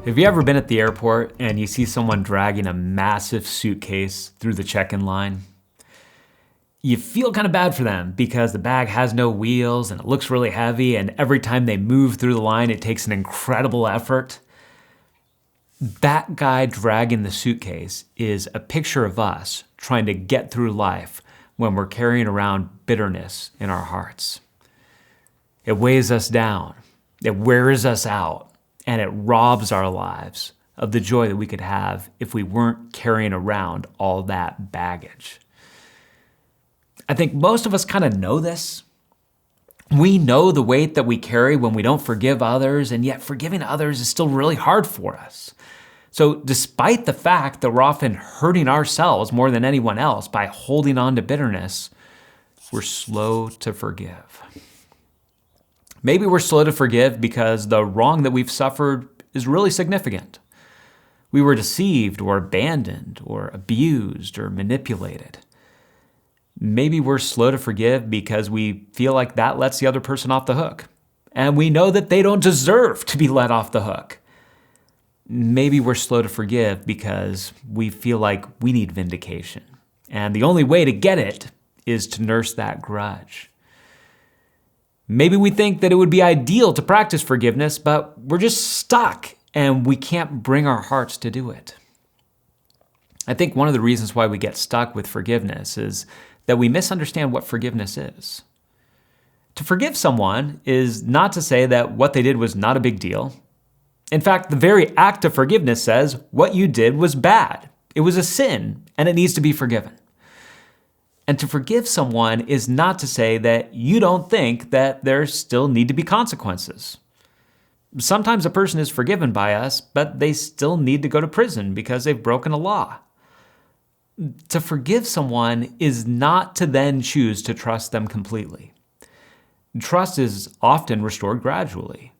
Have you ever been at the airport and you see someone dragging a massive suitcase through the check-in line? You feel kind of bad for them because the bag has no wheels and it looks really heavy, and every time they move through the line, it takes an incredible effort. That guy dragging the suitcase is a picture of us trying to get through life when we're carrying around bitterness in our hearts. It weighs us down, it wears us out, and it robs our lives of the joy that we could have if we weren't carrying around all that baggage. I think most of us kind of know this. We know the weight that we carry when we don't forgive others, and yet forgiving others is still really hard for us. So despite the fact that we're often hurting ourselves more than anyone else by holding on to bitterness, we're slow to forgive. Maybe we're slow to forgive because the wrong that we've suffered is really significant. We were deceived or abandoned or abused or manipulated. Maybe we're slow to forgive because we feel like that lets the other person off the hook, and we know that they don't deserve to be let off the hook. Maybe we're slow to forgive because we feel like we need vindication, and the only way to get it is to nurse that grudge. Maybe we think that it would be ideal to practice forgiveness, but we're just stuck and we can't bring our hearts to do it. I think one of the reasons why we get stuck with forgiveness is that we misunderstand what forgiveness is. To forgive someone is not to say that what they did was not a big deal. In fact, the very act of forgiveness says what you did was bad. It was a sin and it needs to be forgiven. And to forgive someone is not to say that you don't think that there still need to be consequences. Sometimes a person is forgiven by us, but they still need to go to prison because they've broken a law. To forgive someone is not to then choose to trust them completely. Trust is often restored gradually.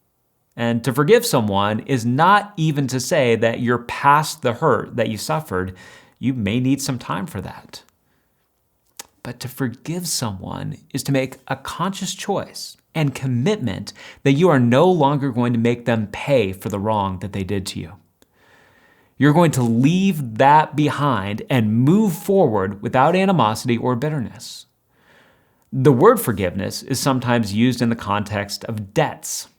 And to forgive someone is not even to say that you're past the hurt that you suffered. You may need some time for that. But to forgive someone is to make a conscious choice and commitment that you are no longer going to make them pay for the wrong that they did to you. You're going to leave that behind and move forward without animosity or bitterness. The word forgiveness is sometimes used in the context of debts.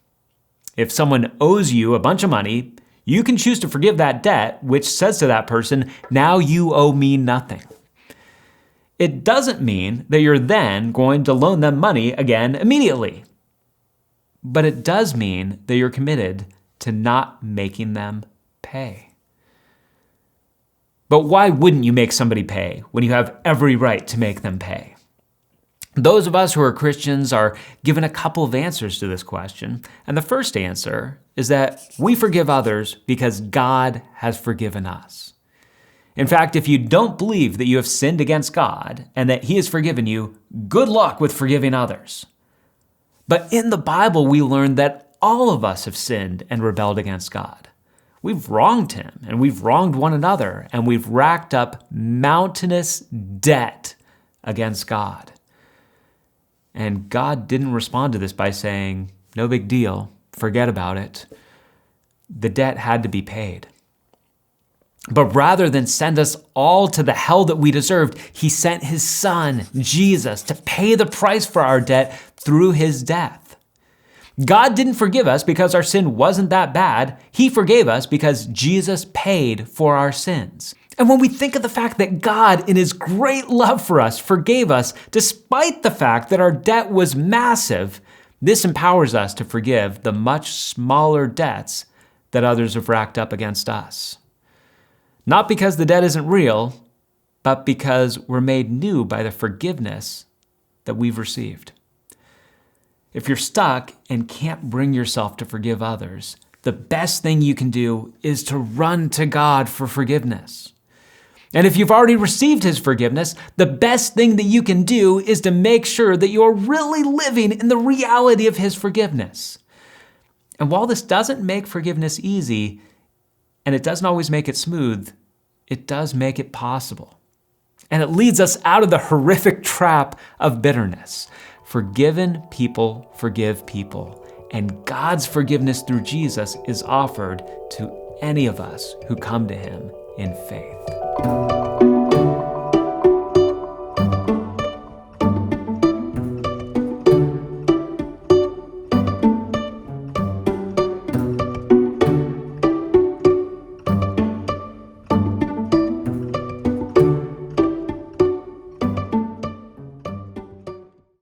If someone owes you a bunch of money, you can choose to forgive that debt, which says to that person, now you owe me nothing. It doesn't mean that you're then going to loan them money again immediately. But it does mean that you're committed to not making them pay. But why wouldn't you make somebody pay when you have every right to make them pay? Those of us who are Christians are given a couple of answers to this question. And the first answer is that we forgive others because God has forgiven us. In fact, if you don't believe that you have sinned against God and that He has forgiven you, good luck with forgiving others. But in the Bible, we learn that all of us have sinned and rebelled against God. We've wronged Him and we've wronged one another, and we've racked up mountainous debt against God. And God didn't respond to this by saying, no big deal, forget about it. The debt had to be paid. But rather than send us all to the hell that we deserved, He sent His Son, Jesus, to pay the price for our debt through His death. God didn't forgive us because our sin wasn't that bad. He forgave us because Jesus paid for our sins. And when we think of the fact that God, in His great love for us, forgave us despite the fact that our debt was massive, this empowers us to forgive the much smaller debts that others have racked up against us. Not because the debt isn't real, but because we're made new by the forgiveness that we've received. If you're stuck and can't bring yourself to forgive others, the best thing you can do is to run to God for forgiveness. And if you've already received His forgiveness, the best thing that you can do is to make sure that you're really living in the reality of His forgiveness. And while this doesn't make forgiveness easy, and it doesn't always make it smooth, it does make it possible. And it leads us out of the horrific trap of bitterness. Forgiven people forgive people. And God's forgiveness through Jesus is offered to any of us who come to him in faith.